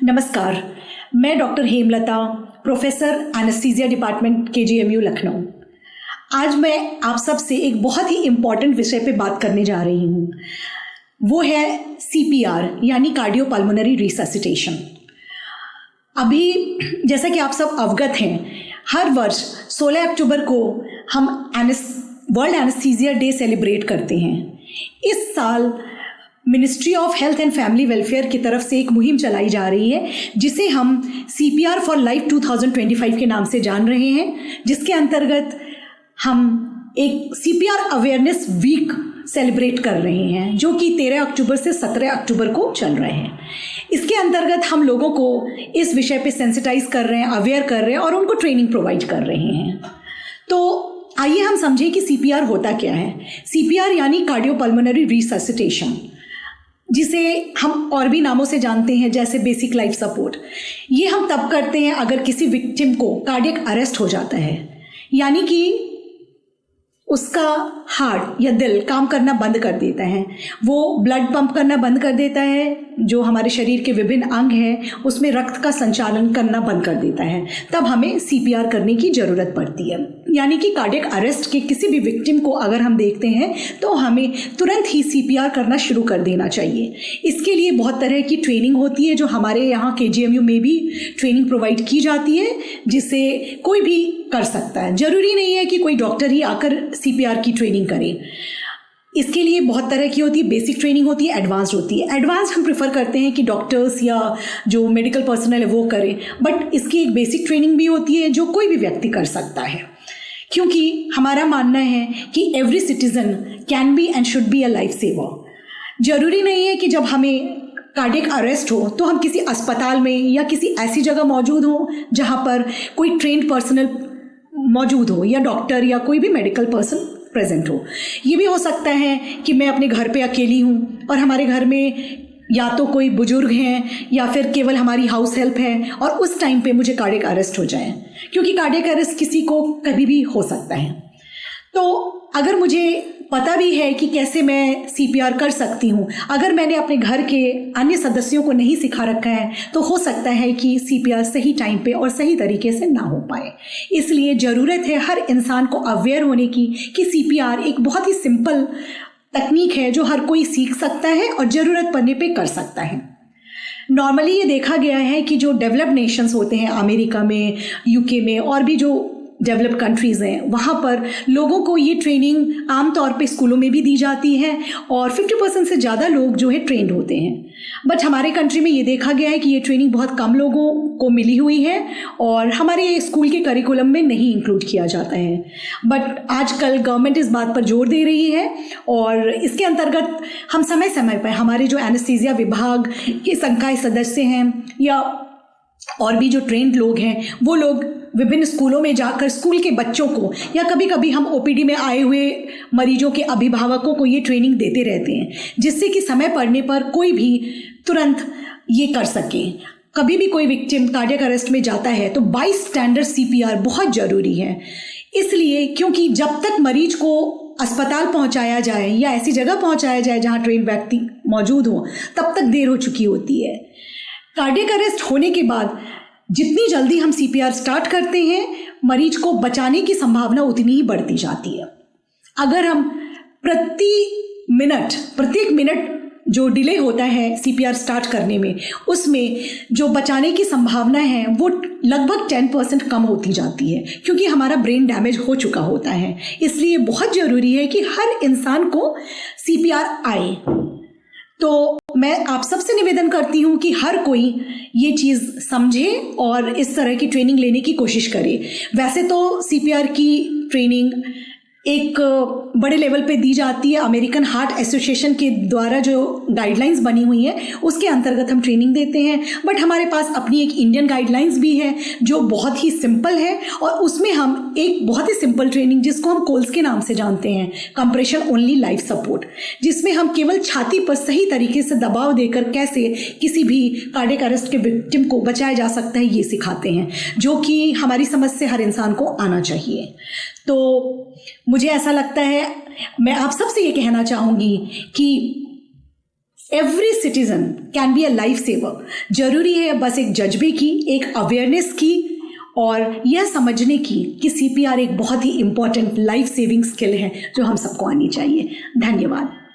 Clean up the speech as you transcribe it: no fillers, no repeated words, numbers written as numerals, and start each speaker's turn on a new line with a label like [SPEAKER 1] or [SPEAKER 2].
[SPEAKER 1] नमस्कार, मैं doctor Hemlata, professor anaesthesia department KGMU Lucknow. आज मैं आप सब से एक बहुत ही इम्पॉर्टेंट विषय पे बात करने जा रही हूँ। वो है CPR यानी कार्डियोपल्मोनरी रिससिटेशन। अभी जैसा कि आप सब अवगत हैं, हर वर्ष 16 अक्टूबर को हम वर्ल्ड एनेस्थीसिया डे सेलिब्रेट करते हैं। इस साल ministry of health and family welfare की तरफ से एक मुहिम चलाई जा रही है जिसे हम CPR फॉर लाइफ 2025 के नाम से जान रहे हैं, जिसके अंतर्गत हम एक CPR अवेयरनेस वीक सेलिब्रेट कर रहे हैं जो कि 13 अक्टूबर से 17 अक्टूबर को चल रहे हैं। इसके अंतर्गत हम लोगों को इस विषय पे सेंसिटाइज कर रहे हैं, अवेयर कर रहे हैं और उनको ट्रेनिंग प्रोवाइड कर रहे हैं। तो आइए हम समझें कि CPR होता क्या है। CPR यानी कार्डियोपल्मोनरी रिससिटेशन, जिसे हम और भी नामों से जानते हैं जैसे बेसिक लाइफ सपोर्ट। ये हम तब करते हैं अगर किसी विक्टिम को कार्डियक अरेस्ट हो जाता है, यानी कि उसका हार्ट या दिल काम करना बंद कर देता है, वो ब्लड पंप करना बंद कर देता है, जो हमारे शरीर के विभिन्न अंग हैं उसमें रक्त का संचालन करना बंद कर देता है, तब हमें CPR करने की ज़रूरत पड़ती है। यानी कि कार्डियक अरेस्ट के किसी भी विक्टिम को अगर हम देखते हैं तो हमें तुरंत ही CPR करना शुरू कर देना चाहिए। इसके लिए बहुत तरह की ट्रेनिंग होती है जो हमारे यहाँ KGMU में भी ट्रेनिंग प्रोवाइड की जाती है, जिसे कोई भी कर सकता है। ज़रूरी नहीं है कि कोई डॉक्टर ही आकर CPR की ट्रेनिंग करे। इसके लिए बहुत तरह की होती है, बेसिक ट्रेनिंग होती है, एडवांस्ड होती है। एडवांस हम प्रेफर करते हैं कि डॉक्टर्स या जो मेडिकल पर्सनल है वो करें, बट इसकी एक बेसिक ट्रेनिंग भी होती है जो कोई भी व्यक्ति कर सकता है, क्योंकि हमारा मानना है कि every citizen can be and should be a life saver. ज़रूरी नहीं है कि जब हमें कार्डियक अरेस्ट हो तो हम किसी अस्पताल में या किसी ऐसी जगह मौजूद हो जहाँ पर कोई ट्रेंड पर्सनल मौजूद हो या डॉक्टर या कोई भी मेडिकल पर्सन प्रेजेंट हो। ये भी हो सकता है कि मैं अपने घर पे अकेली हूँ और हमारे घर में या तो कोई बुजुर्ग हैं या फिर केवल हमारी हाउस हेल्प है और उस टाइम पे मुझे कार्डियक अरेस्ट हो जाए, क्योंकि कार्डियक अरेस्ट किसी को कभी भी हो सकता है। तो अगर मुझे पता भी है कि कैसे मैं CPR कर सकती हूँ, अगर मैंने अपने घर के अन्य सदस्यों को नहीं सिखा रखा है तो हो सकता है कि CPR सही टाइम पे और सही तरीके से ना हो पाए। इसलिए ज़रूरत है हर इंसान को अवेयर होने की कि CPR एक बहुत ही सिंपल तकनीक है जो हर कोई सीख सकता है और ज़रूरत पड़ने पे कर सकता है। नॉर्मली ये देखा गया है कि जो डेवलप्ड नेशंस होते हैं, अमेरिका में, UK में और भी जो डेवलप कंट्रीज़ हैं, वहाँ पर लोगों को ये ट्रेनिंग आमतौर पे स्कूलों में भी दी जाती है और 50% से ज़्यादा लोग जो है ट्रेंड होते हैं। बट हमारे कंट्री में ये देखा गया है कि ये ट्रेनिंग बहुत कम लोगों को मिली हुई है और हमारे स्कूल के करिकुलम में नहीं इंक्लूड किया जाता है। बट आजकल गवर्नमेंट इस बात पर जोर दे रही है और इसके अंतर्गत हम समय समय पर हमारे जो एनेस्थीसिया विभाग के संकाय सदस्य हैं या और भी जो ट्रेंड लोग हैं, वो लोग विभिन्न स्कूलों में जाकर स्कूल के बच्चों को या कभी कभी हम OPD में आए हुए मरीजों के अभिभावकों को ये ट्रेनिंग देते रहते हैं, जिससे कि समय पड़ने पर कोई भी तुरंत ये कर सके। कभी भी कोई विक्टिम कार्डियक अरेस्ट में जाता है तो बाई स्टैंडर्ड CPR बहुत ज़रूरी है। इसलिए क्योंकि जब तक मरीज को अस्पताल पहुंचाया जाए या ऐसी जगह पहुंचाया जाए जहां ट्रेंड व्यक्ति मौजूद हो, तब तक देर हो चुकी होती है। कार्डियक अरेस्ट होने के बाद जितनी जल्दी हम CPR स्टार्ट करते हैं, मरीज को बचाने की संभावना उतनी ही बढ़ती जाती है। अगर हम प्रत्येक मिनट जो डिले होता है CPR स्टार्ट करने में, उसमें जो बचाने की संभावना है वो लगभग 10% कम होती जाती है, क्योंकि हमारा ब्रेन डैमेज हो चुका होता है। इसलिए बहुत ज़रूरी है कि हर इंसान को CPR आए। तो मैं आप सबसे निवेदन करती हूँ कि हर कोई ये चीज़ समझे और इस तरह की ट्रेनिंग लेने की कोशिश करे। वैसे तो CPR की ट्रेनिंग एक बड़े लेवल पे दी जाती है। अमेरिकन हार्ट एसोसिएशन के द्वारा जो गाइडलाइंस बनी हुई है उसके अंतर्गत हम ट्रेनिंग देते हैं, बट हमारे पास अपनी एक इंडियन गाइडलाइंस भी है जो बहुत ही सिंपल है और उसमें हम एक बहुत ही सिंपल ट्रेनिंग जिसको हम कोल्स के नाम से जानते हैं, कंप्रेशन ओनली लाइफ सपोर्ट, जिसमें हम केवल छाती पर सही तरीके से दबाव देकर कैसे किसी भी कार्डियक अरेस्ट के विक्टिम को बचाया जा सकता है ये सिखाते हैं, जो कि हमारी समझ से हर इंसान को आना चाहिए। तो मुझे ऐसा लगता है, मैं आप सबसे ये कहना चाहूँगी कि every citizen can be a life saver. जरूरी है बस एक जज्बे की, एक अवेयरनेस की और यह समझने की कि CPR एक बहुत ही इंपॉर्टेंट लाइफ सेविंग स्किल है जो हम सबको आनी चाहिए। धन्यवाद।